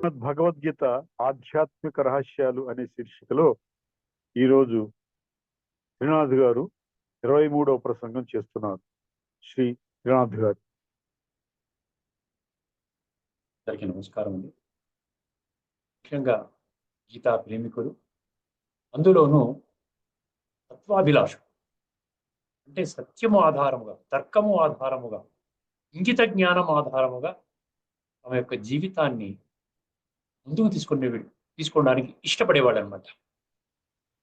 భగవద్గీత ఆధ్యాత్మిక రహస్యాలు అనే శీర్షికలో ఈరోజు శ్రీనాథ్ గారు 23వ ప్రసంగం చేస్తున్నారు. శ్రీ శ్రీనాథ్ గారు. అందరికీ నమస్కారం అండి. ముఖ్యంగా గీతా ప్రేమికులు, అందులోనూ తత్వాభిలాషం అంటే సత్యము ఆధారముగా, తర్కము ఆధారముగా, ఇంగిత జ్ఞానం ఆధారముగా తమ యొక్క జీవితాన్ని ముందుకు తీసుకోవడానికి ఇష్టపడేవాళ్ళు అనమాట.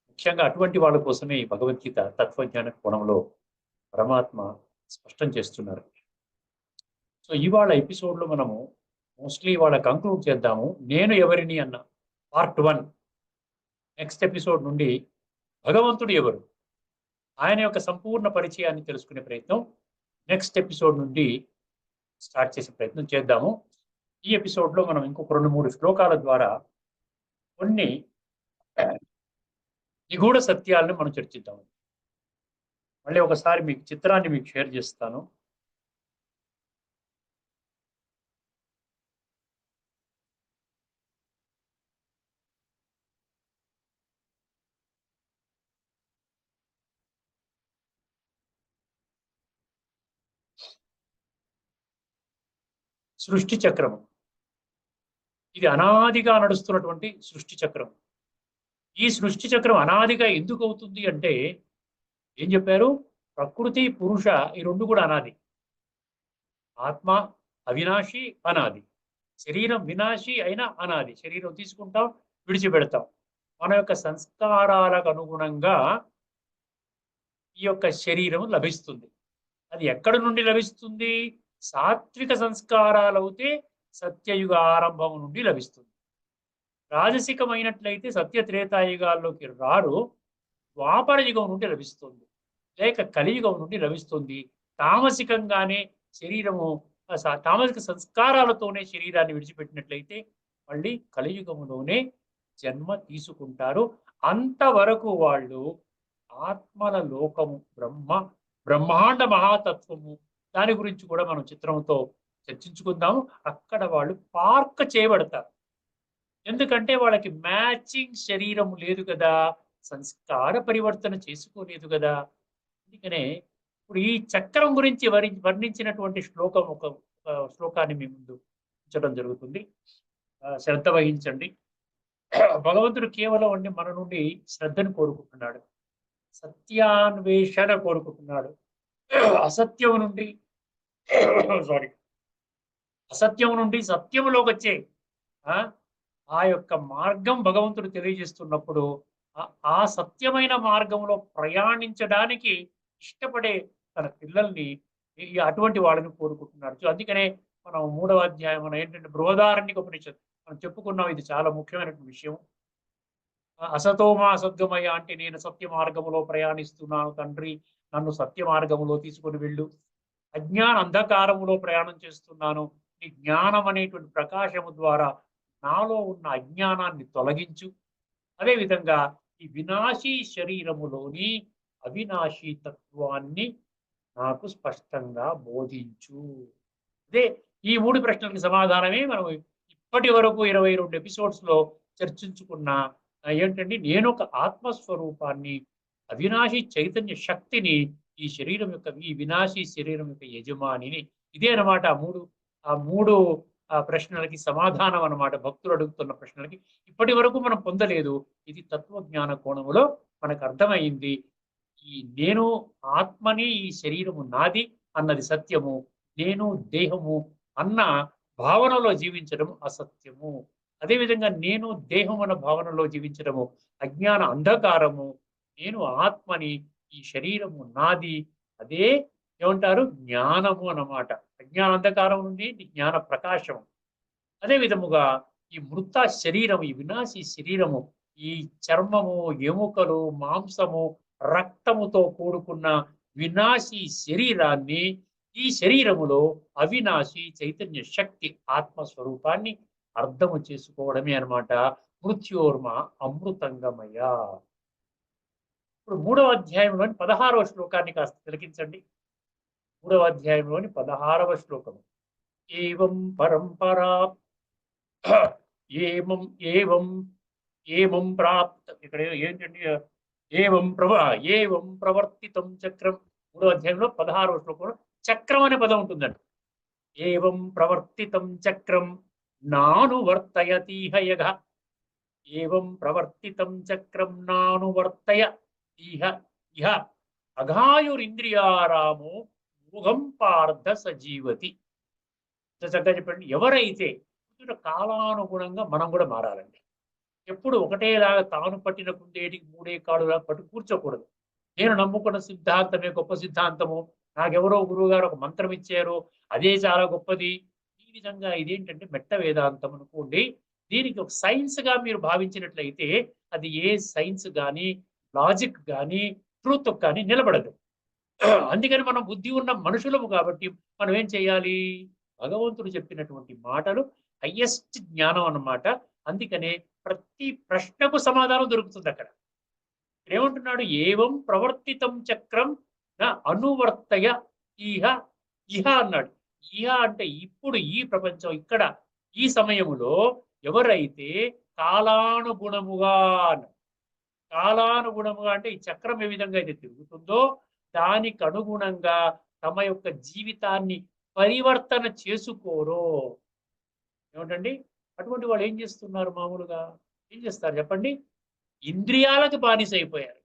ముఖ్యంగా అటువంటి వాళ్ళ కోసమే ఈ భగవద్గీత తత్వజ్ఞాన కోణంలో పరమాత్మ స్పష్టం చేస్తున్నారు. సో ఇవాళ ఎపిసోడ్లో మనము మోస్ట్లీ ఇవాళ కంక్లూడ్ చేద్దాము. నేను ఎవరిని అన్న పార్ట్ 1. నెక్స్ట్ ఎపిసోడ్ నుండి భగవంతుడు ఎవరు, ఆయన యొక్క సంపూర్ణ పరిచయాన్ని తెలుసుకునే ప్రయత్నం నెక్స్ట్ ఎపిసోడ్ నుండి స్టార్ట్ చేసే ప్రయత్నం చేద్దాము. ఈ ఎపిసోడ్లో మనం ఇంకొక 2-3 శ్లోకాల ద్వారా కొన్ని నిగూఢ సత్యాలను మనం చర్చిద్దాము. మళ్ళీ ఒకసారి మీకు చిత్రాన్ని మీకు షేర్ చేస్తాను. సృష్టి చక్రము, ఇది అనాదిగా నడుస్తున్నటువంటి సృష్టి చక్రం. ఈ సృష్టి చక్రం అనాదిగా ఎందుకు అవుతుంది అంటే ఏం చెప్పారు? ప్రకృతి, పురుష ఈ రెండు కూడా అనాది. ఆత్మ అవినాశి, అనాది. శరీరం వినాశి అయినా అనాది. శరీరం తీసుకుంటాం, విడిచిపెడతాం. మన యొక్క సంస్కారాలకు అనుగుణంగా ఈ యొక్క శరీరం లభిస్తుంది. అది ఎక్కడి నుండి లభిస్తుంది? సాత్విక సంస్కారాలు అవుతే సత్యయుగ ఆరంభం నుండి లభిస్తుంది. రాజసికమైనట్లయితే సత్య త్రేతాయుగాల్లోకి రారు, ద్వాపర యుగం నుండి లభిస్తుంది, లేక కలియుగం నుండి లభిస్తుంది. తామసికంగానే శరీరము, తామసిక సంస్కారాలతోనే శరీరాన్ని విడిచిపెట్టినట్లయితే మళ్ళీ కలియుగంలోనే జన్మ తీసుకుంటారు. అంతవరకు వాళ్ళు ఆత్మల లోకము, బ్రహ్మాండ మహాతత్వము, దాని గురించి కూడా మనం చిత్రంతో చర్చించుకుందాము. అక్కడ వాళ్ళు పార్క్ చేయబడతారు. ఎందుకంటే వాళ్ళకి మ్యాచింగ్ శరీరం లేదు కదా, సంస్కార పరివర్తన చేసుకోలేదు కదా. అందుకనే ఇప్పుడు ఈ చక్రం గురించి వర్ణించినటువంటి శ్లోకం, ఒక శ్లోకాన్ని మీ ముందు ఉంచడం జరుగుతుంది. శ్రద్ధ వహించండి. భగవంతుడు కేవలం అంటే మన నుండి శ్రద్ధను కోరుకుంటున్నాడు, సత్యాన్వేషణ కోరుకుంటున్నాడు. అసత్యం నుండి అసత్యం నుండి సత్యములోకి వచ్చే ఆ యొక్క మార్గం భగవంతుడు తెలియజేస్తున్నప్పుడు ఆ సత్యమైన మార్గంలో ప్రయాణించడానికి ఇష్టపడే తన పిల్లల్ని అటువంటి వాళ్ళని కోరుకుంటున్నాడు. అందుకనే మనం 3వ అధ్యాయం మనం ఏంటంటే బృహదారణ్యకోపనిషత్తు మనం చెప్పుకున్నాం. ఇది చాలా ముఖ్యమైనటువంటి విషయం. అసతోమా అసద్గమయ అంటే నేను సత్య మార్గములో ప్రయాణిస్తున్నాను తండ్రి, నన్ను సత్య మార్గములో తీసుకొని వెళ్ళు. అజ్ఞాన అంధకారములో ప్రయాణం చేస్తున్నాను, నీ జ్ఞానం అనేటువంటి ప్రకాశము ద్వారా నాలో ఉన్న అజ్ఞానాన్ని తొలగించు. అదేవిధంగా ఈ వినాశీ శరీరములోని అవినాశీ తత్వాన్ని నాకు స్పష్టంగా బోధించు. అదే ఈ 3 ప్రశ్నలకు సమాధానమే మనం ఇప్పటి వరకు 22 ఎపిసోడ్స్లో చర్చించుకున్న ఏంటంటే నేను ఒక ఆత్మస్వరూపాన్ని, అవినాశి చైతన్య శక్తిని, ఈ శరీరం యొక్క, ఈ వినాశీ శరీరం యొక్క యజమానిని. ఇదే అనమాట ఆ మూడు ప్రశ్నలకి సమాధానం అనమాట. భక్తులు అడుగుతున్న ప్రశ్నలకి ఇప్పటి వరకు మనం పొందలేదు. ఇది తత్వజ్ఞాన కోణములో మనకు అర్థమైంది. ఈ నేను ఆత్మని, ఈ శరీరము నాది అన్నది సత్యము, నేను దేహము అన్న భావనలో జీవించడం అసత్యము. అదేవిధంగా నేను దేహం అన్న భావనలో జీవించడము అజ్ఞాన అంధకారము. నేను ఆత్మని, ఈ శరీరము నాది, అదే ఏమంటారు? జ్ఞానము అన్నమాట. అజ్ఞాన అంధకారం నుండి జ్ఞాన ప్రకాశం. అదే విధముగా ఈ మృత శరీరము, ఈ వినాశీ శరీరము, ఈ చర్మము, ఎముకలు, మాంసము, రక్తముతో కూడుకున్న వినాశీ శరీరాన్ని, ఈ శరీరములో అవినాశి చైతన్య శక్తి ఆత్మస్వరూపాన్ని అర్థము చేసుకోవడమే అనమాట మృత్యోర్మ అమృతంగమయ. ఇప్పుడు 3వ అధ్యాయంలోని 16వ శ్లోకాన్ని కాస్త తిలకించండి. 3వ అధ్యాయంలోని 16వ శ్లోకము. ఏవం పరంపరా ఏమం ఏవం ఏమం ప్రాప్త ఇక్కడ ఏంటంటే ఏవం ప్రవర్తితం చక్రం 3వ అధ్యాయంలో 16వ శ్లోకంలో చక్రం అనే పదం ఉంటుందండి. ఏవం ప్రవర్తితం చక్రం నానువర్తయతీహ యగ. ఏవం ప్రవర్తితం చక్రం నానువర్తయ ఇహ ఇహ అఘాయురింద్రియారామో మోఘం పార్థ సజీవతి. చక్కగా చెప్పండి. ఎవరైతే కాలానుగుణంగా మనం కూడా మారాలండి. ఎప్పుడు ఒకటేలాగా తాను పట్టిన కుందేటికి మూడే కాడులా పట్టు కూర్చోకూడదు. నేను నమ్ముకున్న సిద్ధాంతమే గొప్ప సిద్ధాంతము, నాకెవరో గురువు గారు ఒక మంత్రం ఇచ్చారు, అదే చాలా గొప్పది. ఈ విధంగా ఇదేంటంటే మెట్ట వేదాంతం అనుకోండి. దీనికి ఒక సైన్స్ గా మీరు భావించినట్లయితే అది ఏ సైన్స్ కానీ లాజిక్ కానీ ట్రూత్ కానీ నిలబడదు. అందుకని మనం బుద్ధి ఉన్న మనుషులము కాబట్టి మనం ఏం చేయాలి? భగవంతుడు చెప్పినటువంటి మాటలు హయ్యెస్ట్ జ్ఞానం అన్నమాట. అందుకనే ప్రతి ప్రశ్నకు సమాధానం దొరుకుతుంది అక్కడ. ఏమంటున్నాడు? ఏవం ప్రవర్తితం చక్రం నా అనువర్తయ ఇహ ఇహ అన్నాడు. ఇహ అంటే ఇప్పుడు ఈ ప్రపంచం ఇక్కడ ఈ సమయములో ఎవరైతే కాలానుగుణముగా కాలానుగుణముగా అంటే ఈ చక్రం ఏ విధంగా అయితే తిరుగుతుందో దానికి అనుగుణంగా తమ యొక్క జీవితాన్ని పరివర్తన చేసుకోరో ఏమిటండి అటువంటి వాళ్ళు ఏం చేస్తున్నారు? మామూలుగా ఏం చేస్తారు చెప్పండి? ఇంద్రియాలకు బానిస అయిపోయారు.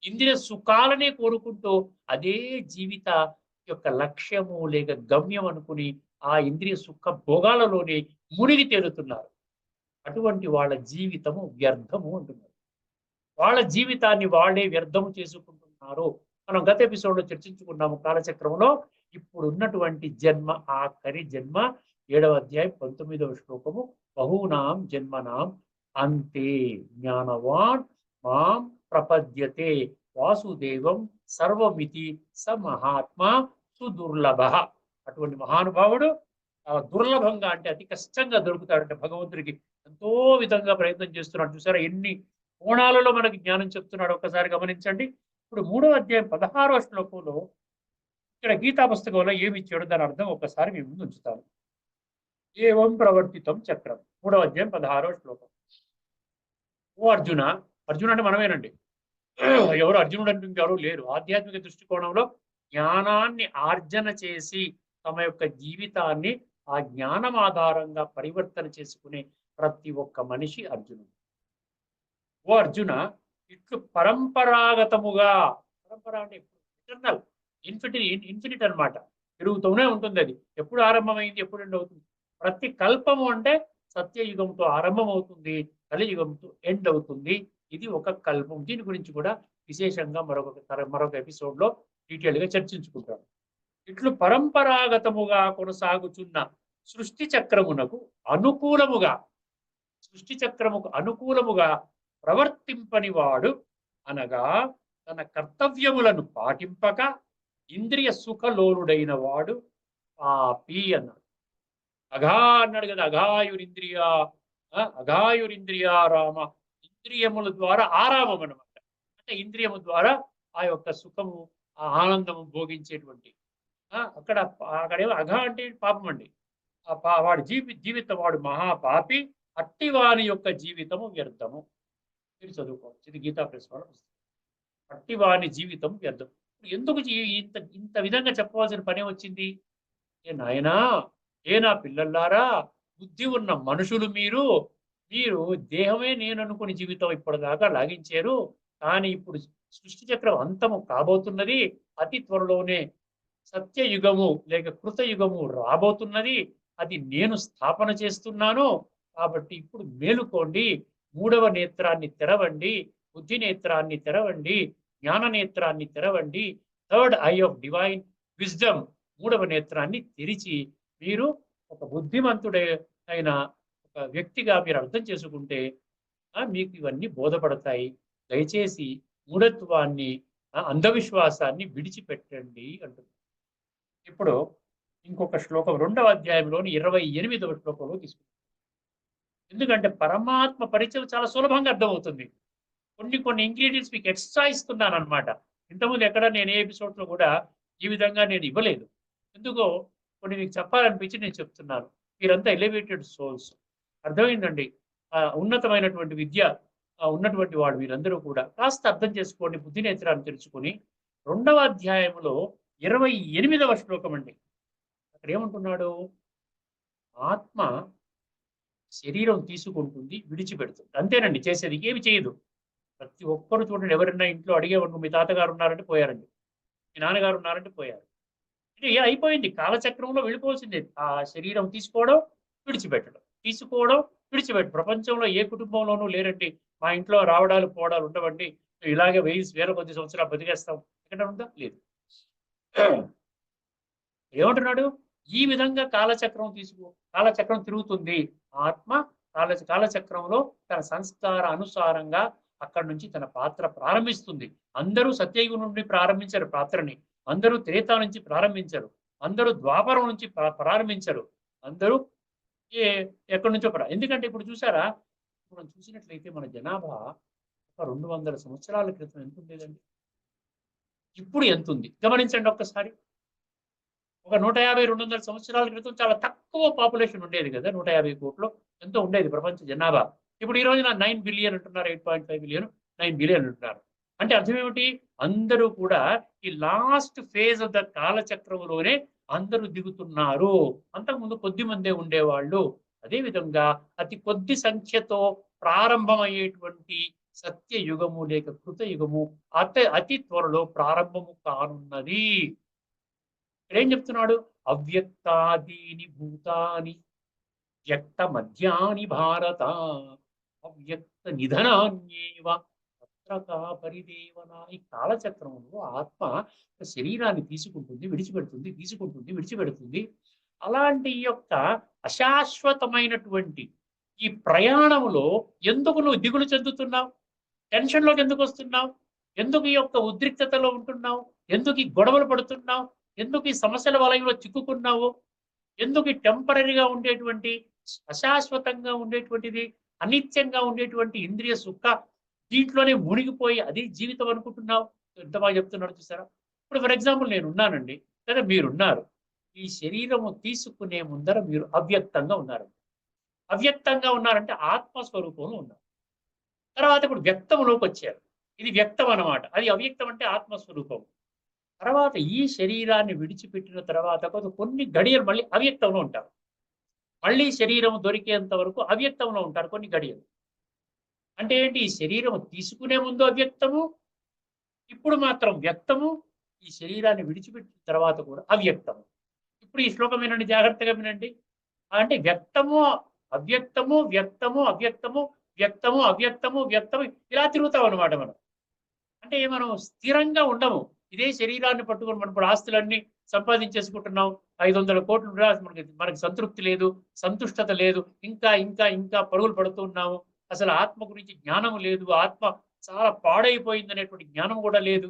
ఇంద్రియ సుఖాలనే కోరుకుంటూ అదే జీవిత యొక్క లక్ష్యము లేక గమ్యం అనుకుని ఆ ఇంద్రియ సుఖ భోగాలలోనే మునిగి తేలుతున్నారు. అటువంటి వాళ్ళ జీవితము వ్యర్థము అంటున్నారు. వాళ్ళ జీవితాన్ని వాళ్ళే వ్యర్థము చేసుకుంటున్నారు. మనం గత ఎపిసోడ్ లో చర్చించుకున్నాము కాలచక్రంలో. ఇప్పుడు ఉన్నటువంటి జన్మ ఆఖరి జన్మ 7వ అధ్యాయం 19వ శ్లోకము. బహూనాం జన్మనాం అంతే జ్ఞానవాన్ మాం ప్రపద్యతే వాసుదేవం సర్వమితి స మహాత్మా సుదుర్లభ. అటువంటి మహానుభావుడు దుర్లభంగా అంటే అతి కష్టంగా దొరుకుతాడంటే భగవంతుడికి ఎంతో విధంగా ప్రయత్నం చేస్తున్నాడు. చూసారా ఎన్ని కోణాలలో మనకి జ్ఞానం చెప్తున్నాడు ఒక్కసారి గమనించండి. ఇప్పుడు 3వ అధ్యాయం 16వ శ్లోకంలో ఇక్కడ గీతా పుస్తకంలో ఏమి ఇచ్చాడో దాని అర్థం ఒక్కసారి మీ ముందు ఉంచుతాను. ఏవం ప్రవర్తితం చక్రం 3వ అధ్యాయం 16వ శ్లోకం. ఓ అర్జున, అర్జున అంటే మనమేనండి, ఎవరు అర్జునుడు అంటే ఇంకెవరు లేరు. ఆధ్యాత్మిక దృష్టికోణంలో జ్ఞానాన్ని ఆర్జన చేసి తమ యొక్క జీవితాన్ని ఆ జ్ఞానం ఆధారంగా పరివర్తన చేసుకునే ప్రతి ఒక్క మనిషి అర్జునుడు. ఓ అర్జున, ఇట్లు పరంపరాగతముగా, పరంపర అంటే ఇటర్నల్ ఇన్ఫినిట్ అన్నమాట, పెరుగుతూనే ఉంటుంది. అది ఎప్పుడు ఆరంభమైంది ఎప్పుడు ఎండ్ అవుతుంది? ప్రతి కల్పము అంటే సత్యయుగంతో ఆరంభం అవుతుంది, కలియుగంతో ఎండ్ అవుతుంది. ఇది ఒక కల్పం. దీని గురించి కూడా విశేషంగా మరొక ఎపిసోడ్ లో డీటెయిల్ గా చర్చించుకుంటాం. ఇట్లు పరంపరాగతముగా కొనసాగుచున్న సృష్టి చక్రమునకు అనుకూలముగా, సృష్టి చక్రముకు అనుకూలముగా ప్రవర్తింపని వాడు అనగా తన కర్తవ్యములను పాటింపక ఇంద్రియ సుఖలోలుడైన వాడు పాపి అన్నాడు. అఘా అన్నాడు కదా, అఘాయురింద్రియారామ. ఇంద్రియముల ద్వారా ఆరామం అనమాట. అంటే ఇంద్రియము ద్వారా ఆ యొక్క సుఖము ఆ ఆనందము భోగించేటువంటి అక్కడేమో అఘ అంటే పాపం అండి. వాడి జీవితం వాడు మహాపాపి, అట్టివాని యొక్క జీవితము వ్యర్థము. మీరు చదువుకోవచ్చు, ఇది గీతా ప్రెస్ వాళ్ళ పుస్తకం. అట్టివాని జీవితం వ్యర్థం. ఎందుకు ఇంత ఇంత విధంగా చెప్పవలసిన పని వచ్చింది? ఏ నాయనా, ఏ నా పిల్లల్లారా, బుద్ధి ఉన్న మనుషులు మీరు మీరు దేహమే నేను అనుకుని జీవితం ఇప్పటిదాకా లాగించారు. కానీ ఇప్పుడు సృష్టి చక్రం అంతము కాబోతున్నది. అతి త్వరలోనే సత్యయుగము లేక కృతయుగము రాబోతున్నది. అది నేను స్థాపన చేస్తున్నాను. కాబట్టి ఇప్పుడు మేలుకోండి, 3వ నేత్రాన్ని తెరవండి, బుద్ధి నేత్రాన్ని తెరవండి, జ్ఞాన నేత్రాన్ని తెరవండి. Third I of divine wisdom, 3వ నేత్రాన్ని తెరిచి మీరు ఒక బుద్ధిమంతుడే అయిన ఒక వ్యక్తిగా మీరు అర్థం చేసుకుంటే మీకు ఇవన్నీ బోధపడతాయి. దయచేసి మూఢత్వాన్ని అంధవిశ్వాసాన్ని విడిచిపెట్టండి అంటుంది. ఇప్పుడు ఇంకొక శ్లోకం 2వ అధ్యాయంలోని 28వ శ్లోకంలో తీసుకుంటాం. ఎందుకంటే పరమాత్మ పరిచయం చాలా సులభంగా అర్థమవుతుంది. కొన్ని ఇంగ్రీడియంట్స్ మీకు ఎక్స్ట్రా ఇస్తున్నాను అనమాట. ఇంతకుముందు ఎక్కడ నేను ఏ ఎపిసోడ్ లో కూడా ఈ విధంగా నేను ఇవ్వలేదు. ఎందుకో కొన్ని మీకు చెప్పాలనిపించి నేను చెప్తున్నాను. మీరంతా ఎలివేటెడ్ సోల్స్. అర్థమైందండి? ఉన్నతమైనటువంటి విద్య ఉన్నటువంటి వాడు వీరందరూ కూడా కాస్త అర్థం చేసుకోండి, బుద్ధి నేత్రాన్ని తెరుచుకొని 2వ అధ్యాయంలో 28వ శ్లోకం అండి. అక్కడ ఏమంటున్నాడు? ఆత్మ శరీరం తీసుకుంటుంది, విడిచిపెడుతుంది. అంతేనండి చేసేది, ఏమి చేయదు. ప్రతి ఒక్కరు చూడండి, ఎవరైనా ఇంట్లో అడిగేవాడు, మీ తాతగారు ఉన్నారంటే పోయారండి, మీ నాన్నగారు ఉన్నారంటే పోయారు. ఇది అయిపోయింది, కాలచక్రంలో వెళ్ళిపోవాల్సిందే. ఆ శరీరం తీసుకోవడం, విడిచిపెట్టడం, తీసుకోవడం, విడిచిపెట్టడం. ప్రపంచంలో ఏ కుటుంబంలోనూ లేరండి మా ఇంట్లో రావడాలు పోవడాలు ఉండవండి, ఇలాగే వేల కొద్ది సంవత్సరాలు బతికేస్తాం, ఎక్కడ ఉందా? లేదు. ఏమంటున్నాడు? ఈ విధంగా కాలచక్రం తిరుగుతుంది. ఆత్మ కాలచక్రంలో తన సంస్కార అనుసారంగా అక్కడి నుంచి తన పాత్ర ప్రారంభిస్తుంది. అందరూ సత్యయుగం నుండి ప్రారంభించరు పాత్రని, అందరూ త్రేతా నుంచి ప్రారంభించరు, అందరూ ద్వాపరం నుంచి ప్రారంభించరు, అందరూ ఎక్కడి నుంచో ఎందుకంటే ఇప్పుడు చూసారా, మనం చూసినట్లయితే మన జనాభా ఒక 200 సంవత్సరాల క్రితం ఎంత ఉండేదండి, ఇప్పుడు ఎంత ఉంది గమనించండి ఒక్కసారి. ఒక 150-200 సంవత్సరాల క్రితం చాలా తక్కువ పాపులేషన్ ఉండేది కదా, 150 కోట్లు ఎంతో ఉండేది ప్రపంచ జనాభా. ఇప్పుడు ఈ రోజున 9 బిలియన్ అంటున్నారు, 8.5 బిలియన్, 9 బిలియన్ అంటున్నారు. అంటే అర్థం ఏమిటి? అందరూ కూడా ఈ లాస్ట్ ఫేజ్ ఆఫ్ ద కాలచక్రంలోనే అందరూ దిగుతున్నారు. అంతకుముందు కొద్ది మందే ఉండేవాళ్ళు. అదేవిధంగా అతి కొద్ది సంఖ్యతో ప్రారంభమయ్యేటువంటి సత్యయుగము లేక కృతయుగము అతి త్వరలో ప్రారంభము కానున్నది. ఏం చెప్తున్నాడు? అవ్యక్తాదీని భూతాని వ్యక్త మధ్యాని భారత అవ్యక్త నిధనాన్యేవ పత్రకా పరిదేవన. ఈ కాలచక్రంలో ఆత్మ శరీరాన్ని తీసుకుంటుంది, విడిచిపెడుతుంది, తీసుకుంటుంది, విడిచిపెడుతుంది. అలాంటి యొక్క అశాశ్వతమైనటువంటి ఈ ప్రయాణంలో ఎందుకు నువ్వు దిగులు చెందుతున్నావు? టెన్షన్లోకి ఎందుకు వస్తున్నావు? ఎందుకు ఈ యొక్క ఉద్రిక్తతలో ఉంటున్నావు? ఎందుకు ఈ గొడవలు పడుతున్నావు? ఎందుకు ఈ సమస్యల వలయంలో చిక్కుకున్నావు? ఎందుకు ఈ టెంపరీగా ఉండేటువంటి, అశాశ్వతంగా ఉండేటువంటిది, అనిత్యంగా ఉండేటువంటి ఇంద్రియ సుఖ దీంట్లోనే మునిగిపోయి అది జీవితం అనుకుంటున్నావు? ఎంత బాగా చెప్తున్నాడు చూసారా. ఇప్పుడు ఫర్ ఎగ్జాంపుల్ నేను ఉన్నానండి, లేదా మీరున్నారు. ఈ శరీరము తీసుకునే ముందర మీరు అవ్యక్తంగా ఉన్నారు. అవ్యక్తంగా ఉన్నారంటే ఆత్మస్వరూపంలో ఉన్నారు. తర్వాత ఇప్పుడు వ్యక్తంలోకి వచ్చారు, ఇది వ్యక్తం అన్నమాట. అది అవ్యక్తం అంటే ఆత్మస్వరూపం. తర్వాత ఈ శరీరాన్ని విడిచిపెట్టిన తర్వాత కొన్ని గడియలు మళ్ళీ అవ్యక్తంలో ఉంటారు. మళ్ళీ శరీరం దొరికేంత వరకు అవ్యక్తంలో ఉంటారు కొన్ని గడియలు. అంటే ఏంటి? ఈ శరీరం తీసుకునే ముందు అవ్యక్తము, ఇప్పుడు మాత్రం వ్యక్తము, ఈ శరీరాన్ని విడిచిపెట్టిన తర్వాత కూడా అవ్యక్తము. ఇప్పుడు ఈ శ్లోకం వినండి, జాగ్రత్తగా వినండి. అంటే వ్యక్తము, అవ్యక్తము, వ్యక్తము, అవ్యక్తము, వ్యక్తము, అవ్యక్తము, వ్యక్తము, ఇలా తిరుగుతాం అనమాట మనం. అంటే మనం స్థిరంగా ఉండము. ఇదే శరీరాన్ని పట్టుకొని మనం ఇప్పుడు ఆస్తులన్నీ సంపాదించేసుకుంటున్నాం. 500 కోట్లు మనకి సంతృప్తి లేదు, సంతుష్టత లేదు, ఇంకా ఇంకా ఇంకా పరుగులు పడుతున్నాము. అసలు ఆత్మ గురించి జ్ఞానం లేదు, ఆత్మ చాలా పాడైపోయింది అనేటువంటి జ్ఞానం కూడా లేదు.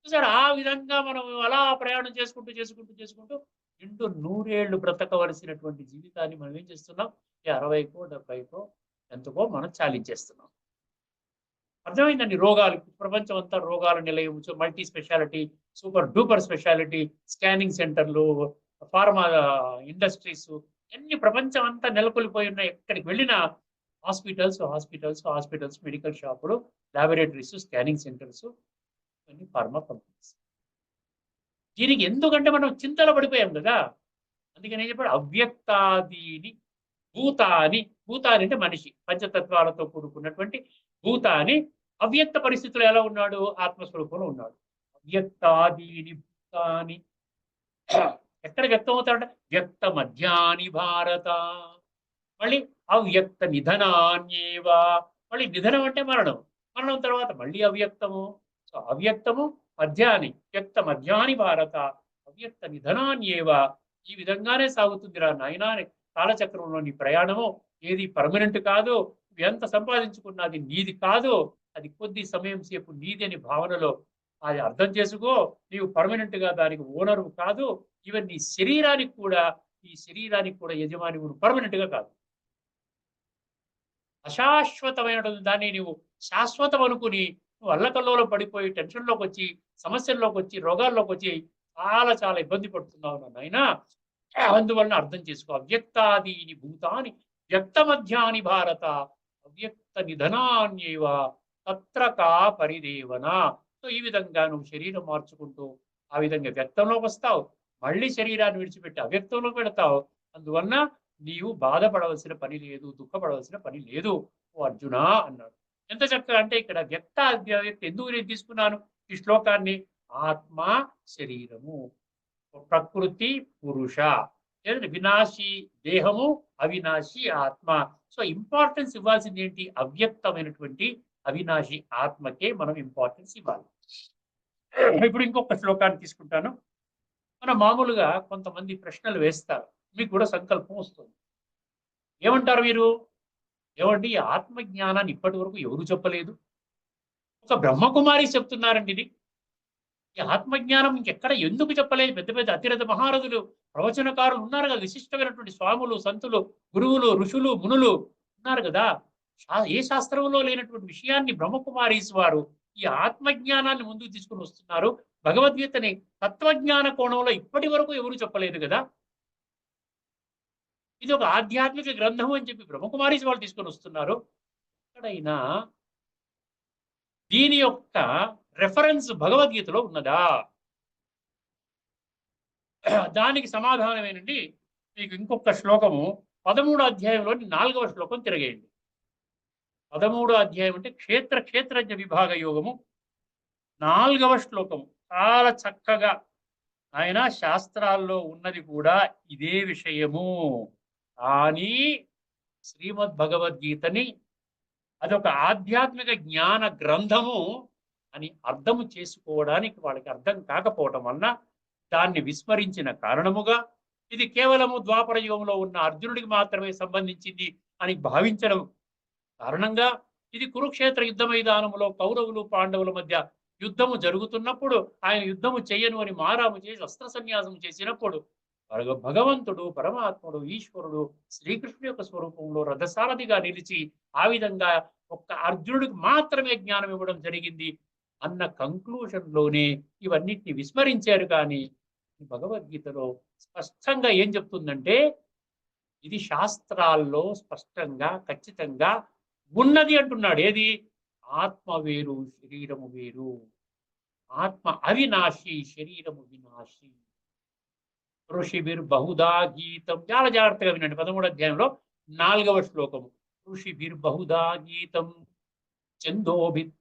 చూసారు, ఆ విధంగా మనం అలా ప్రయాణం చేసుకుంటూ చేసుకుంటూ చేసుకుంటూ ఇంటూ 100 ఏళ్ళు బ్రతకవలసినటువంటి జీవితాన్ని మనం ఏం చేస్తున్నాం? 60కో 70కో ఎంతకో మనం చాలించేస్తున్నాం. అర్థమైందండి? రోగాలు, ప్రపంచం అంతా రోగాల నిలయం, multi speciality, super duper speciality, scanning సెంటర్లు, ఫార్మా ఇండస్ట్రీస్, అన్ని ప్రపంచం అంతా నెలకొల్పోయి ఉన్నాయి. ఎక్కడికి వెళ్ళినా హాస్పిటల్స్ హాస్పిటల్స్ హాస్పిటల్స్, మెడికల్ షాపులు, ల్యాబొరేటరీస్, స్కానింగ్ సెంటర్స్, అన్ని ఫార్మా కంపెనీస్. దీనికి ఎందుకంటే మనం చింతలో పడిపోయాం కదా. అందుకని ఏం చెప్పాడు? అవ్యక్తాదీని భూతాని. భూతాని అంటే మనిషి, పంచతత్వాలతో కూడుకున్నటువంటి భూతాని. అవ్యక్త పరిస్థితులు ఎలా ఉన్నాడు? ఆత్మస్వరూపంలో ఉన్నాడు. అవ్యక్తాదీని భూతాని ఎక్కడ వ్యక్తం అవుతాడంటే వ్యక్త మధ్యాని భారత. మళ్ళీ అవ్యక్త నిధనాన్యేవ. మళ్ళీ నిధనం అంటే మరణం, మరణం తర్వాత మళ్ళీ అవ్యక్తము. సో అవ్యక్తము మధ్యాని, వ్యక్త మధ్యాని భారత అవ్యక్త నిధనాన్యేవ. ఈ విధంగానే సాగుతుందిరా నాయనా కాలచక్రంలో నీ ప్రయాణము. ఏది పర్మనెంట్ కాదు. ఎంత సంపాదించుకున్నది నీది కాదు, అది కొద్ది సమయం సేపు నీది అని భావనలో అది అర్థం చేసుకో. నీవు పర్మనెంట్ గా దానికి ఓనరు కాదు. ఈవెన్ నీ శరీరానికి కూడా, ఈ శరీరానికి కూడా యజమాని పర్మనెంట్ గా కాదు. అశాశ్వతమైనటువంటి దాన్ని నువ్వు శాశ్వతం అనుకుని నువ్వు అల్లకల్లోలో పడిపోయి టెన్షన్లోకి వచ్చి, సమస్యల్లోకి వచ్చి, రోగాల్లోకి వచ్చి చాలా చాలా ఇబ్బంది పడుతున్నావు నాయనా. అందువలన అర్థం చేసుకో. అవ్యక్తాదీని భూతాని వ్యక్తమధ్యాని భారత అవ్యక్త నిధనాన్యవ తత్ర కా పరిదేవన. సో ఈ విధంగా నువ్వు శరీరం మార్చుకుంటూ ఆ విధంగా వ్యక్తంలోకి వస్తావు, మళ్ళీ శరీరాన్ని విడిచిపెట్టి అవ్యక్తంలోకి వెళతావు. అందువలన నీవు బాధపడవలసిన పని లేదు, దుఃఖపడవలసిన పని లేదు ఓ అర్జున అన్నాడు. ఎంత చక్కగా అంటే ఇక్కడ వ్యక్త అవ్యక్త ఎందుకు నేను తీసుకున్నాను ఈ శ్లోకాన్ని? ఆత్మ శరీరము, ప్రకృతి పురుష, లేదంటే వినాశి దేహము, అవినాశి ఆత్మ. సో ఇంపార్టెన్స్ ఇవ్వాల్సింది ఏంటి? అవ్యక్తమైనటువంటి అవినాశి ఆత్మకే మనం ఇంపార్టెన్స్ ఇవ్వాలి. ఇప్పుడు ఇంకొక శ్లోకాన్ని తీసుకుంటాను. మనం మామూలుగా కొంతమంది ప్రశ్నలు వేస్తారు, మీకు కూడా సంకల్పం వస్తుంది. ఏమంటారు మీరు? ఏమండి ఆత్మజ్ఞానాన్ని ఇప్పటి వరకు ఎవరు చెప్పలేదు, ఒక బ్రహ్మకుమారి చెప్తున్నారండి ఇది. ఈ ఆత్మజ్ఞానం ఇంకెక్కడ ఎందుకు చెప్పలేదు? పెద్ద పెద్ద అతిరథ మహారథులు, ప్రవచనకారులు ఉన్నారు కదా, విశిష్టమైనటువంటి స్వాములు, సంతులు, గురువులు, ఋషులు, మునులు ఉన్నారు కదా. ఏ శాస్త్రంలో లేనటువంటి విషయాన్ని బ్రహ్మకుమారీస్ వారు ఈ ఆత్మజ్ఞానాన్ని ముందుకు తీసుకుని వస్తున్నారు. భగవద్గీతని తత్వజ్ఞాన కోణంలో ఇప్పటి వరకు ఎవరు చెప్పలేదు కదా. ఇది ఒక ఆధ్యాత్మిక గ్రంథం అని చెప్పి బ్రహ్మకుమారీస్ వాళ్ళు తీసుకొని వస్తున్నారు. ఎక్కడైనా దీని యొక్క రెఫరెన్స్ భగవద్గీతలో ఉన్నదా? దానికి సమాధానం ఏంటండి, మీకు ఇంకొక శ్లోకము 13వ అధ్యాయంలోని 4వ శ్లోకం తిరగేయండి. 13వ అధ్యాయం అంటే క్షేత్రజ్ఞ విభాగ యోగము 4వ శ్లోకము. చాలా చక్కగా ఆయన శాస్త్రాల్లో ఉన్నది కూడా ఇదే విషయము, కానీ శ్రీమద్ భగవద్గీతని అదొక ఆధ్యాత్మిక జ్ఞాన గ్రంథము అని అర్థం చేసుకోవడానికి వాళ్ళకి అర్థం కాకపోవటం వలన దాన్ని విస్మరించిన కారణముగా ఇది కేవలము ద్వాపర యుగంలో ఉన్న అర్జునుడికి మాత్రమే సంబంధించింది అని భావించడం కారణంగా ఇది కురుక్షేత్ర యుద్ధ మైదానంలో కౌరవులు పాండవుల మధ్య యుద్ధము జరుగుతున్నప్పుడు ఆయన యుద్ధము చేయను అని మారాము చేసి అస్త్ర సన్యాసం చేసినప్పుడు భగవంతుడు, పరమాత్ముడు, ఈశ్వరుడు శ్రీకృష్ణుడి యొక్క స్వరూపంలో రథసారథిగా నిలిచి ఆ విధంగా ఒక్క అర్జునుడికి మాత్రమే జ్ఞానం ఇవ్వడం జరిగింది అన్న కంక్లూషన్లోనే ఇవన్నిటిని విస్మరించారు. కానీ భగవద్గీతలో స్పష్టంగా ఏం చెప్తుందంటే ఇది శాస్త్రాల్లో స్పష్టంగా ఖచ్చితంగా ఉన్నది అంటున్నాడు. ఏది? ఆత్మ వేరు, శరీరము వేరు. ఆత్మ అవినాశి, శరీరము వినాశి. ఋషిభిర్ బహుదా గీతం. చాలా జాగ్రత్తగా వినండి. 13వ అధ్యాయంలో 4వ శ్లోకము. ఋషిభిర్ బహుదా గీతం చందోభిర్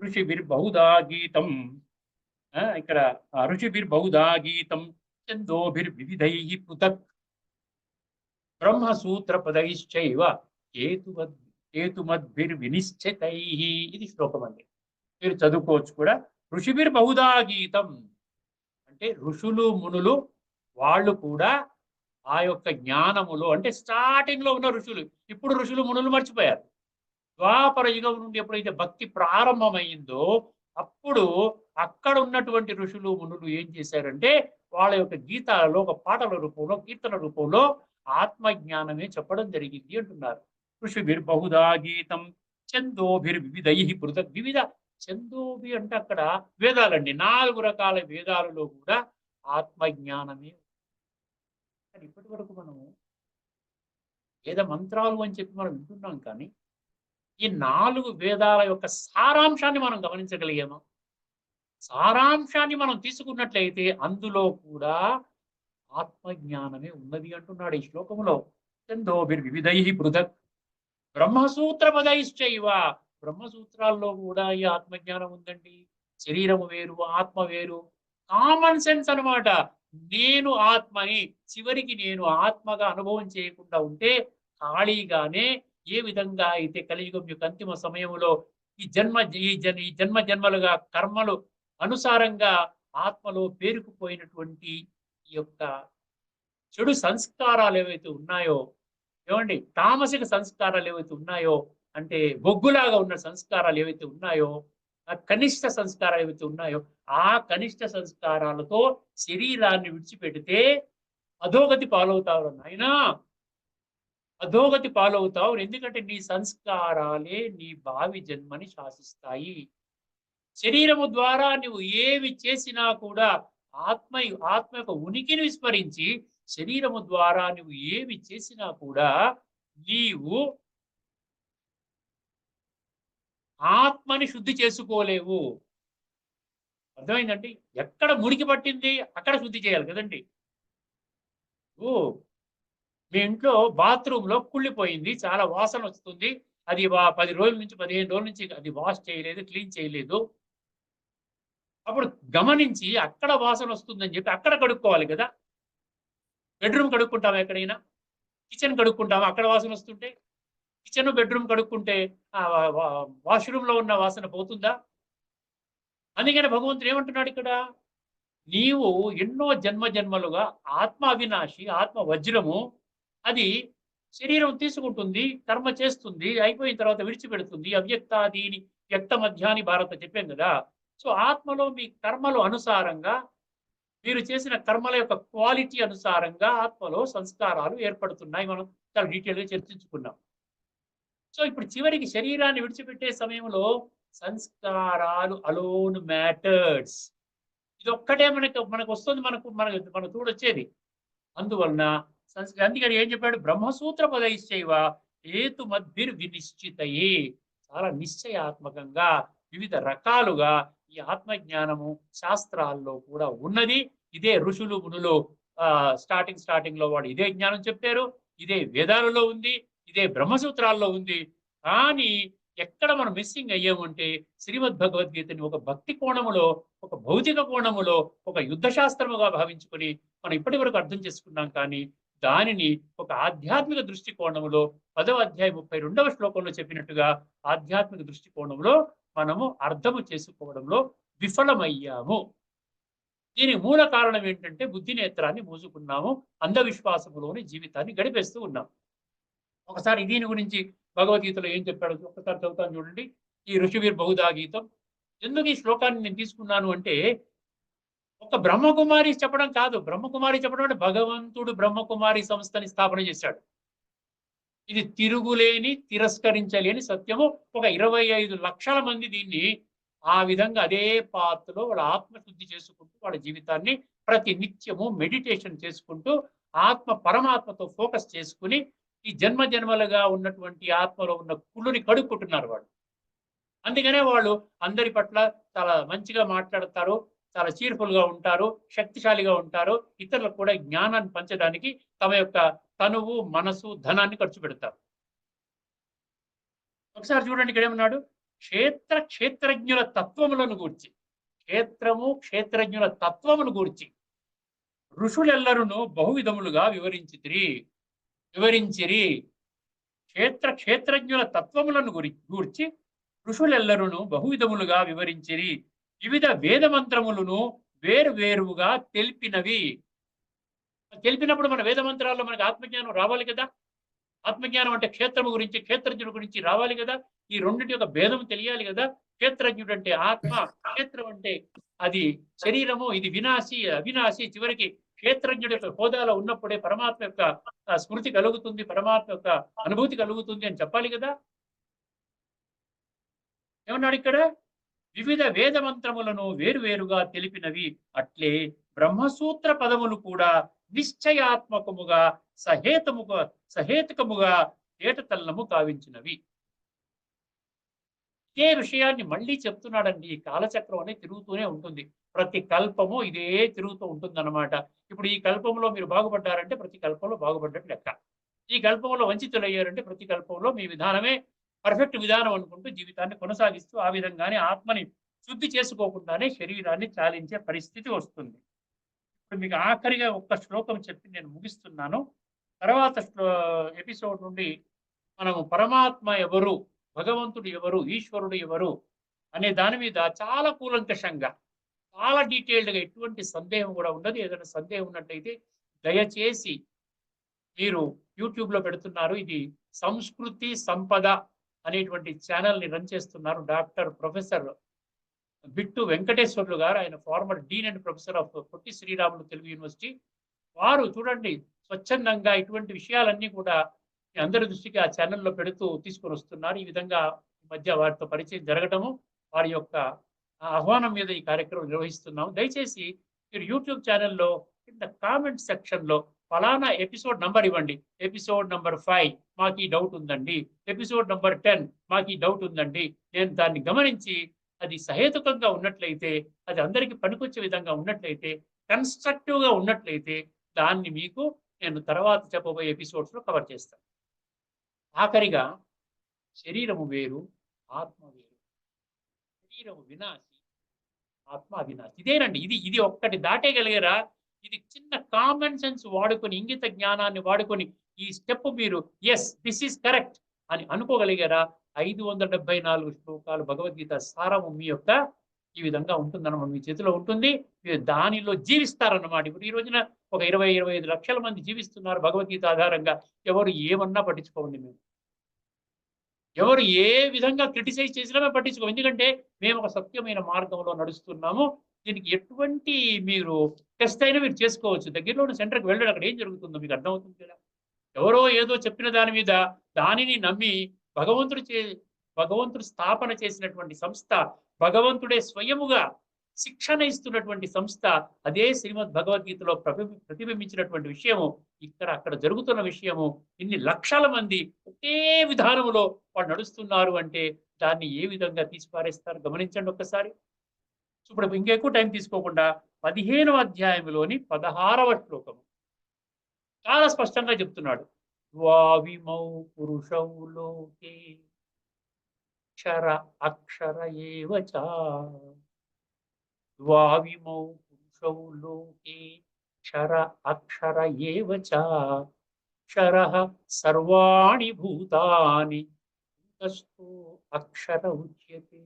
ఋషిభిర్ బహుదా గీతం. ఇక్కడ ఋషిభిర్ బహుదా గీతం చందోభిర్ వివిధై పృథక్ బ్రహ్మసూత్ర పదైశ్చైవ హేతుమద్భిర్ వినిశ్చితై. ఇది శ్లోకం అండి, మీరు చదువుకోవచ్చు కూడా. ఋషిభిర్ బహుదా గీతం అంటే ఋషులు మునులు వాళ్ళు కూడా ఆ యొక్క జ్ఞానములో, అంటే స్టార్టింగ్ లో ఉన్న ఋషులు, ఇప్పుడు ఋషులు మునులు మర్చిపోయారు. ద్వాపర యుగం నుండి ఎప్పుడైతే భక్తి ప్రారంభమైందో అప్పుడు అక్కడ ఉన్నటువంటి ఋషులు మునులు ఏం చేశారంటే వాళ్ళ యొక్క గీతాలలో ఒక పాటల రూపంలో, కీర్తన రూపంలో ఆత్మజ్ఞానమే చెప్పడం జరిగింది అంటున్నారు. ఋషిభిర్ బహుదా గీతం చందోభిర్ వివిధై పృథక్. వివిధ చందోభి అంటే అక్కడ వేదాలండి, 4 రకాల వేదాలలో కూడా ఆత్మజ్ఞానమే. ఇప్పటి వరకు మనము వేద మంత్రాలు అని చెప్పి మనం వింటున్నాం, కానీ ఈ 4 వేదాల యొక్క సారాంశాన్ని మనం గమనించగలిగామా? సారాంశాన్ని మనం తీసుకున్నట్లయితే అందులో కూడా ఆత్మజ్ఞానమే ఉన్నది అంటున్నాడు ఈ శ్లోకంలో. చందోభిర్ వివిధై పృథక్ బ్రహ్మసూత్ర పదైశ్చైవ. బ్రహ్మసూత్రాల్లో కూడా ఈ ఆత్మజ్ఞానం ఉందండి. శరీరము వేరు, ఆత్మ వేరు. కామన్ సెన్స్ అనమాట. నేను ఆత్మని, చివరికి నేను ఆత్మగా అనుభవం చేయకుండా ఉంటే ఖాళీగానే ఏ విధంగా అయితే కలియుగం యొక్క అంతిమ సమయంలో ఈ జన్మ జన్మలుగా కర్మలు అనుసారంగా ఆత్మలో పేరుకుపోయినటువంటి ఈ యొక్క చెడు సంస్కారాలు ఏవైతే ఉన్నాయో, ఏమండి తామసిక సంస్కారాలు ఏవైతే ఉన్నాయో, అంటే బొగ్గులాగా ఉన్న సంస్కారాలు ఏవైతే ఉన్నాయో, ఆ కనిష్ట సంస్కారాలు ఏవైతే ఉన్నాయో, ఆ కనిష్ట సంస్కారాలతో శరీరాన్ని విడిచిపెడితే అధోగతి పాలవుతావు నాయనా, అధోగతి పాలవుతావు. ఎందుకంటే నీ సంస్కారాలే నీ భావి జన్మని శాసిస్తాయి. శరీరము ద్వారా నువ్వు ఏవి చేసినా కూడా ఆత్మ యొక్క ఉనికిని విస్మరించి శరీరము ద్వారా నువ్వు ఏమి చేసినా కూడా నీవు ఆత్మని శుద్ధి చేసుకోలేవు. అర్థమైందండి? ఎక్కడ మురికి పట్టింది అక్కడ శుద్ధి చేయాలి కదండి. ఓ మీ ఇంట్లో బాత్రూంలో కుళ్ళిపోయింది, చాలా వాసన వస్తుంది, అది 10 రోజుల నుంచి 15 రోజుల నుంచి అది వాష్ చేయలేదు, క్లీన్ చేయలేదు. అప్పుడు గమనించి అక్కడ వాసన వస్తుందని చెప్పి అక్కడ కడుక్కోవాలి కదా. బెడ్రూమ్ కడుక్కుంటామా ఎక్కడైనా? కిచెన్ కడుక్కుంటామా అక్కడ వాసన వస్తుంటే? కిచెన్ బెడ్రూమ్ కడుక్కుంటే వాష్రూమ్ లో ఉన్న వాసన పోతుందా? అందుకని భగవంతుడు ఏమంటున్నాడు ఇక్కడ, నీవు ఎన్నో జన్మలుగా ఆత్మ అవినాశి, ఆత్మ వజ్రము, అది శరీరం తీసుకుంటుంది, కర్మ చేస్తుంది, అయిపోయిన తర్వాత విడిచిపెడుతుంది. అవ్యక్తాదీని వ్యక్త మధ్యాని భారత చెప్పాం కదా. సో ఆత్మలో మీ కర్మలు అనుసారంగా, మీరు చేసిన కర్మల యొక్క క్వాలిటీ అనుసారంగా ఆత్మలో సంస్కారాలు ఏర్పడుతున్నాయి. మనం చాలా డీటెయిల్గా చర్చించుకున్నాం. సో ఇప్పుడు చివరికి శరీరాన్ని విడిచిపెట్టే సమయంలో సంస్కారాలు అలోన్ మ్యాటర్స్. ఇదొక్కటే మనకు వస్తుంది, మన చూడొచ్చేది. అందువలన అందుకని ఏం చెప్పాడు, బ్రహ్మసూత్ర పదైశ్చైవ హేతు మద్భిర్ వినిశ్చితయే. చాలా నిశ్చయాత్మకంగా వివిధ రకాలుగా ఈ ఆత్మజ్ఞానము శాస్త్రాల్లో కూడా ఉన్నది. ఇదే ఋషులు మునులు స్టార్టింగ్ లో వాడు ఇదే జ్ఞానం చెప్పారు, ఇదే వేదాలలో ఉంది, ఇదే బ్రహ్మసూత్రాల్లో ఉంది. కానీ ఎక్కడ మనం మిస్సింగ్ అయ్యామంటే శ్రీమద్ భగవద్గీతని ఒక భక్తి కోణములో, ఒక భౌతిక కోణములో, ఒక యుద్ధ శాస్త్రముగా భావించుకొని మనం ఇప్పటి వరకు అర్థం చేసుకున్నాం. కానీ దానిని ఒక ఆధ్యాత్మిక దృష్టికోణములో 10వ అధ్యాయం 32వ శ్లోకంలో చెప్పినట్టుగా ఆధ్యాత్మిక దృష్టికోణంలో మనము అర్థము చేసుకోవడంలో విఫలమయ్యాము. దీనికి మూల కారణం ఏంటంటే బుద్ధి నేత్రాన్ని మూసుకున్నాము, అంధవిశ్వాసములోని జీవితాన్ని గడిపేస్తూ ఉన్నాం. ఒకసారి దీని గురించి భగవద్గీతలో ఏం చెప్పాడో ఒక్కసారి చదువుతాను చూడండి. ఈ ఋషివీర్ బహుదా గీతం. ఎందుకు ఈ శ్లోకాన్ని నేను తీసుకున్నాను అంటే, ఒక బ్రహ్మకుమారి చెప్పడం కాదు. బ్రహ్మకుమారి చెప్పడం అంటే భగవంతుడు బ్రహ్మకుమారి సంస్థని స్థాపన చేశాడు. ఇది తిరుగులేని, తిరస్కరించలేని సత్యము. ఒక 25 లక్షల మంది దీన్ని ఆ విధంగా అదే పాత్రలో వాళ్ళ ఆత్మశుద్ధి చేసుకుంటూ వాళ్ళ జీవితాన్ని ప్రతి నిత్యము మెడిటేషన్ చేసుకుంటూ పరమాత్మతో ఫోకస్ చేసుకుని ఈ జన్మలుగా ఉన్నటువంటి ఆత్మలో ఉన్న కుళ్ళుని కడుక్కుంటున్నారు వాళ్ళు. అందుకనే వాళ్ళు అందరి పట్ల చాలా మంచిగా మాట్లాడతారు, చాలా చీర్ఫుల్ గా ఉంటారు, శక్తిశాలిగా ఉంటారు. ఇతరులకు కూడా జ్ఞానాన్ని పంచడానికి తమ యొక్క తనువు, మనసు, ధనాన్ని ఖర్చు పెడతారు. ఒకసారి చూడండి ఇక్కడ ఏమన్నాడు, క్షేత్రజ్ఞుల తత్వములను గూర్చి, క్షేత్రజ్ఞుల తత్వమును గూర్చి ఋషులెల్లరును బహువిధములుగా వివరించిరి. క్షేత్రజ్ఞుల తత్వములను గూర్చి ఋషులెల్లరును బహువిధములుగా వివరించిరి. వివిధ వేద మంత్రములను వేరువేరుగా తెలిపినప్పుడు మన వేద మంత్రాల్లో మనకు ఆత్మజ్ఞానం రావాలి కదా. ఆత్మజ్ఞానం అంటే క్షేత్రము గురించి, క్షేత్రజ్ఞుడి గురించి రావాలి కదా. ఈ రెండింటి యొక్క భేదం తెలియాలి కదా. క్షేత్రజ్ఞుడు అంటే ఆత్మ, క్షేత్రం అంటే అది శరీరము, ఇది అవినాశి. చివరికి క్షేత్రజ్ఞుడి యొక్క హోదాలో ఉన్నప్పుడే పరమాత్మ యొక్క స్మృతి కలుగుతుంది, పరమాత్మ యొక్క అనుభూతి కలుగుతుంది అని చెప్పాలి కదా. ఏమన్నాడు ఇక్కడ, వివిధ వేద మంత్రములను వేరువేరుగా తెలిపినవి అట్లే బ్రహ్మసూత్ర పదములు కూడా నిశ్చయాత్మకముగా సహేతుకముగా ఏటతల్లము కావించినవి. ఇదే విషయాన్ని మళ్ళీ చెప్తున్నాడండి. ఈ కాలచక్రం అనేది తిరుగుతూనే ఉంటుంది. ప్రతి కల్పము ఇదే తిరుగుతూ ఉంటుంది అన్నమాట. ఇప్పుడు ఈ కల్పంలో మీరు బాగుపడ్డారంటే ప్రతి కల్పంలో బాగుపడ్డట్టు లెక్క. ఈ కల్పంలో వంచితులయ్యారంటే ప్రతి కల్పంలో మీ విధానమే పర్ఫెక్ట్ విధానం అనుకుంటూ జీవితాన్ని కొనసాగిస్తూ ఆ విధంగానే ఆత్మని శుద్ధి చేసుకోకుండానే శరీరాన్ని చాలించే పరిస్థితి వస్తుంది. ఇప్పుడు మీకు ఆఖరిగా ఒక్క శ్లోకం చెప్పి నేను ముగిస్తున్నాను. తర్వాత ఎపిసోడ్ నుండి మనము పరమాత్మ ఎవరు, భగవంతుడు ఎవరు, ఈశ్వరుడు ఎవరు అనే దాని మీద చాలా కూలంకషంగా, చాలా డీటెయిల్డ్గా, ఎటువంటి సందేహం కూడా ఉండదు. ఏదైనా సందేహం ఉన్నట్టయితే దయచేసి మీరు యూట్యూబ్లో పెడుతున్నారు. ఇది సంస్కృతి సంపద అనేటువంటి ఛానల్ని రన్ చేస్తున్నారు ప్రొఫెసర్ బిట్టు వెంకటేశ్వర్లు గారు. ఆయన farmer Deen and professor of Potti Sriramulu Telugu university. వారు చూడండి స్వచ్ఛందంగా ఇటువంటి విషయాలన్నీ కూడా అందరి దృష్టికి ఆ ఛానల్లో పెడుతూ తీసుకొని వస్తున్నారు. ఈ విధంగా ఈ మధ్య వారితో పరిచయం జరగటము, వారి యొక్క ఆహ్వానం మీద ఈ కార్యక్రమం నిర్వహిస్తున్నాము. దయచేసి మీరు యూట్యూబ్ ఛానల్లో కింద కామెంట్ సెక్షన్లో ఫలానా ఎపిసోడ్ నంబర్ ఇవ్వండి. ఎపిసోడ్ నంబర్ 5 మాకు ఈ డౌట్ ఉందండి. ఎపిసోడ్ నంబర్ 10 మాకు ఈ డౌట్ ఉందండి. నేను దాన్ని గమనించి అది సహేతుకంగా ఉన్నట్లయితే, అది అందరికీ పనికొచ్చే విధంగా ఉన్నట్లయితే, కన్స్ట్రక్టివ్గా ఉన్నట్లయితే దాన్ని మీకు నేను తర్వాత చెప్పబోయే ఎపిసోడ్స్లో కవర్ చేస్తాను. ఆఖరిగా శరీరము వేరు, ఆత్మ వేరు. శరీరము వినాశి, ఆత్మ అవినాశి. ఇదేనండి. ఇది ఒక్కటి దాటేయగలిగారా? ఇది చిన్న కామన్ సెన్స్ వాడుకొని, ఇంగిత జ్ఞానాన్ని వాడుకొని ఈ స్టెప్ మీరు దిస్ ఈస్ కరెక్ట్ అని అనుకోగలిగారా? 574 శ్లోకాలు భగవద్గీత సారము మీ యొక్క ఈ విధంగా ఉంటుందన్నమాట. మీ చేతిలో ఉంటుంది. మీరు దానిలో జీవిస్తారన్నమాట. ఇప్పుడు ఈ రోజున ఒక 20-25 లక్షల మంది జీవిస్తున్నారు భగవద్గీత ఆధారంగా. ఎవరు ఏమన్నా పట్టించుకోండి మేము. ఎవరు ఏ విధంగా క్రిటిసైజ్ చేసినా మేము పట్టించుకోం. ఎందుకంటే మేము ఒక సత్యమైన మార్గంలో నడుస్తున్నాము. దీనికి ఎటువంటి మీరు టెస్ట్ అయినా మీరు చేసుకోవచ్చు. దగ్గరలో ఉన్న సెంటర్‌కి వెళ్ళండి. అక్కడ ఏం జరుగుతుందో మీకు అర్థమవుతుంది కదా! ఎవరో ఏదో చెప్పిన దాని మీద దానిని నమ్మి భగవంతుడు స్థాపన చేసినటువంటి సంస్థ, భగవంతుడే స్వయముగా శిక్షణ ఇస్తున్నటువంటి సంస్థ, అదే శ్రీమద్ భగవద్గీతలో ప్రతిబింబించినటువంటి విషయము అక్కడ జరుగుతున్న విషయము. ఇన్ని లక్షల మంది ఒకే విధానములో వాళ్ళు నడుస్తున్నారు అంటే దాన్ని ఏ విధంగా తీసిపారేస్తారు గమనించండి ఒక్కసారి. ఇప్పుడు ఇంకెక్కువ టైం తీసుకోకుండా 15వ అధ్యాయంలోని 16వ శ్లోకము చాలా స్పష్టంగా చెప్తున్నాడు. ద్వావిమౌ పురుషౌ లోకే క్షర అక్షర ఏవ చ. ద్వావిమౌ పురుషౌ లోకే క్షర అక్షర ఏవ చ. క్షరః సర్వాణి భూతాని కూటస్థో అక్షర ఉచ్యతే.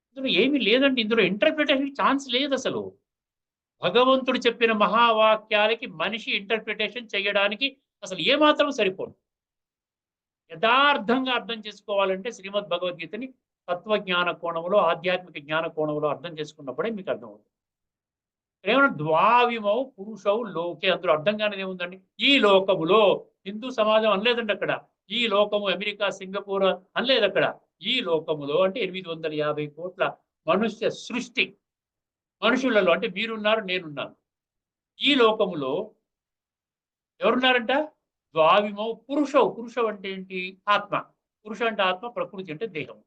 ఇందులో ఏమీ లేదండి. ఇందులో ఇంటర్ప్రిటేషన్ ఛాన్స్ లేదు అసలు. భగవంతుడు చెప్పిన మహావాక్యాలకి మనిషి ఇంటర్ప్రిటేషన్ చేయడానికి అసలు ఏమాత్రం సరిపోదు. యథార్థంగా అర్థం చేసుకోవాలంటే శ్రీమద్ భగవద్గీతని తత్వజ్ఞాన కోణంలో, ఆధ్యాత్మిక జ్ఞాన కోణంలో అర్థం చేసుకున్నప్పుడే మీకు అర్థమవుతుంది. ఏమన్నా ద్వావిమౌ పురుషౌ లోకే, అందులో అర్థం కానిది ఏముందండి? ఈ లోకములో. హిందూ సమాజం అనలేదండి అక్కడ. ఈ లోకము అమెరికా, సింగపూర్ అనలేదు అక్కడ. ఈ లోకములో అంటే 850 కోట్ల మనుష్య సృష్టి. మనుషులలో అంటే మీరున్నారు, నేనున్నాను. ఈ లోకములో ఎవరున్నారంట? ద్వావిమౌ పురుషౌ. పురుషం అంటే ఏంటి? ఆత్మ. పురుష అంటే ఆత్మ, ప్రకృతి అంటే దేహం.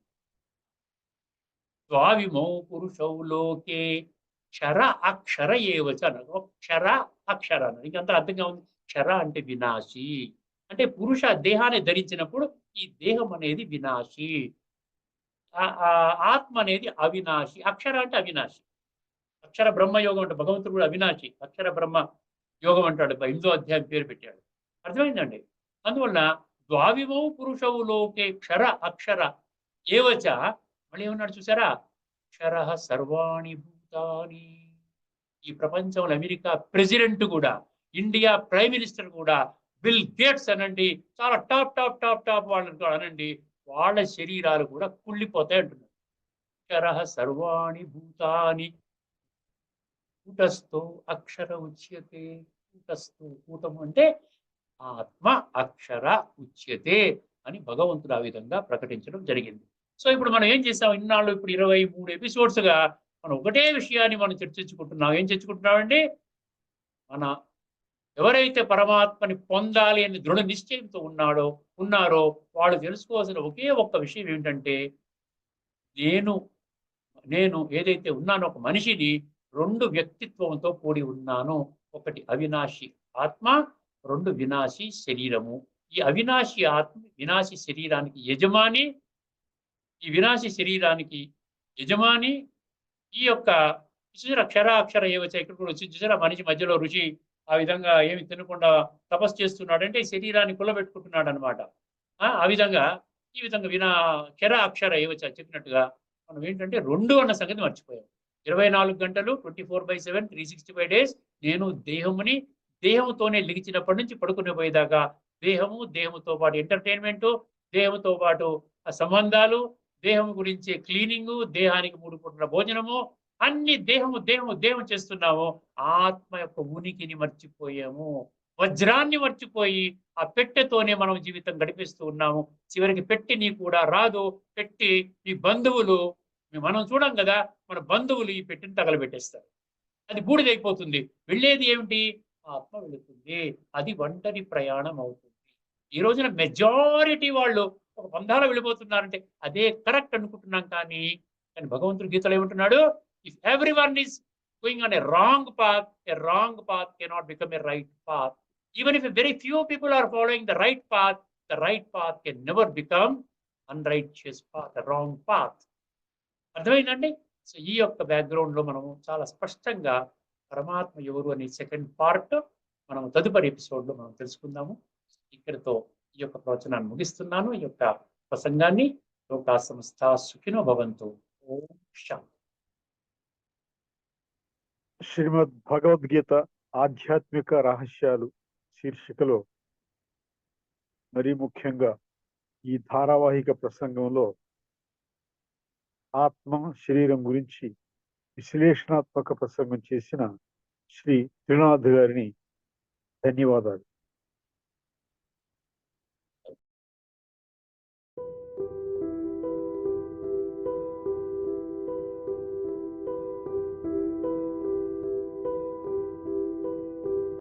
ద్వావిమౌ పురుషౌ లోకే క్షర అక్షర ఏవచ అన్నారు. క్షర అక్షర అన్నారు. ఇంకంతా అర్థంగా ఉంది. క్షర అంటే వినాశి. అంటే పురుష దేహాన్ని ధరించినప్పుడు ఈ దేహం అనేది వినాశి, ఆత్మ అనేది అవినాశి. అక్షర అంటే అవినాశి. అక్షర బ్రహ్మ యోగం అంటే భగవంతుడు కూడా అవినాశి. అక్షర బ్రహ్మ యోగం అంటాడు. 8వ అధ్యాయం పేరు పెట్టాడు. అర్థమైందండి? అందువల్ల ద్వావిమౌ పురుషవు లోకే క్షర అక్షర ఏవచ. మళ్ళీ ఏమన్నాడు చూసారా? క్షరః సర్వాణి భూతాని. ఈ ప్రపంచంలో అమెరికా ప్రెసిడెంట్ కూడా, ఇండియా ప్రైమ్ మినిస్టర్ కూడా, బిల్ గేట్స్ అనండి, చాలా టాప్ టాప్ టాప్ టాప్ వాళ్ళని అనండి, వాళ్ళ శరీరాలు కూడా కుళ్ళిపోతాయి అంటున్నారు. క్షరః సర్వాణి భూతాని కూటస్థో అక్షర ఉచ్యతే. కూటస్థో, కూటము అంటే ఆత్మ, అక్షర ఉచ్యతే అని భగవంతుడు ఆ విధంగా ప్రకటించడం జరిగింది. సో ఇప్పుడు మనం ఏం చేసాం? ఇన్నాళ్ళు ఇప్పుడు 23 ఎపిసోడ్స్గా మనం ఒకటే విషయాన్ని మనం చర్చించుకుంటున్నాం. ఏం చర్చించుకుంటున్నామండి? మన ఎవరైతే పరమాత్మని పొందాలి అని దృఢ నిశ్చయంతో ఉన్నారో వాళ్ళు తెలుసుకోవాల్సిన ఒకే ఒక్క విషయం ఏంటంటే, నేను ఏదైతే ఉన్నానో ఒక మనిషిని 2 వ్యక్తిత్వంతో కూడి ఉన్నాను. ఒకటి అవినాశి ఆత్మ, 2 వినాశి శరీరము. ఈ అవినాశి ఆత్మ వినాశి శరీరానికి యజమాని. ఈ వినాశి శరీరానికి యజమాని. ఈ యొక్క చూసారా క్షర అక్షర ఏవచ్చ, ఇక్కడ కూడా వచ్చి చూసారా మనిషి మధ్యలో ఋషి ఆ విధంగా ఏమి తినకుండా తపస్సు చేస్తున్నాడు అంటే శరీరాన్ని కుల్లబెట్టుకుంటున్నాడు అనమాట. ఆ విధంగా ఈ విధంగా క్షర అక్షర ఏవచ్చ చెప్పినట్టుగా మనం ఏంటంటే 2 అన్న సంగతి మర్చిపోయాం. 24 గంటలు 24/7 365 డేస్ నేను దేహముని, దేహంతోనే లిగిచినప్పటి నుంచి పడుకునే పోయేదాకా దేహముతో పాటు ఎంటర్టైన్మెంట్, దేహంతో పాటు సంబంధాలు, దేహం గురించి క్లీనింగ్, దేహానికి 3 పూటల భోజనము, అన్ని దేహం చేస్తున్నాము. ఆత్మ యొక్క ఉనికిని మర్చిపోయాము. వజ్రాన్ని మర్చిపోయి ఆ పెట్టెతోనే మనం జీవితం గడిపిస్తూ ఉన్నాము. చివరికి పెట్టి నీ కూడా రాదు. పెట్టి ఈ బంధువులు, మనం చూడం కదా, మన బంధువులు ఈ పెట్టిని తగలబెట్టేస్తారు. అది బూడిదైపోతుంది. వెళ్ళేది ఏమిటి? ఆత్మ వెళుతుంది. అది ఒంటరి ప్రయాణం అవుతుంది. ఈ రోజున మెజారిటీ వాళ్ళు ఒక బంధాలో వెళ్ళిపోతున్నారంటే అదే కరెక్ట్ అనుకుంటున్నాం కానీ భగవంతుడు గీతలో ఏమంటున్నాడు? If every one is going on a wrong path cannot become a right path. Even if very few people are following the right path can never become unrighteous path, wrong path. అర్థమైందండి? So ఈ యొక్క background లో మనము చాలా స్పష్టంగా పరమాత్మ ఎవరు అనే సెకండ్ పార్ట్ మనం తదుపరి ఎపిసోడ్ లో మనం తెలుసుకుందాము. ఇక్కడితో ఈ యొక్క ప్రవచనాన్ని ముగిస్తున్నాను. ఈ యొక్క ప్రసంగాన్ని లోకా సమస్త సుఖినో భవంతు. ఓం శాంతి. శ్రీమద్ భగవద్గీత ఆధ్యాత్మిక రహస్యాలు శీర్షికలో మరీ ముఖ్యంగా ఈ ధారావాహిక ప్రసంగంలో ఆత్మ శరీరం గురించి విశ్లేషణాత్మక ప్రసంగం చేసిన శ్రీ త్రినాథ్ గారిని ధన్యవాదాలు.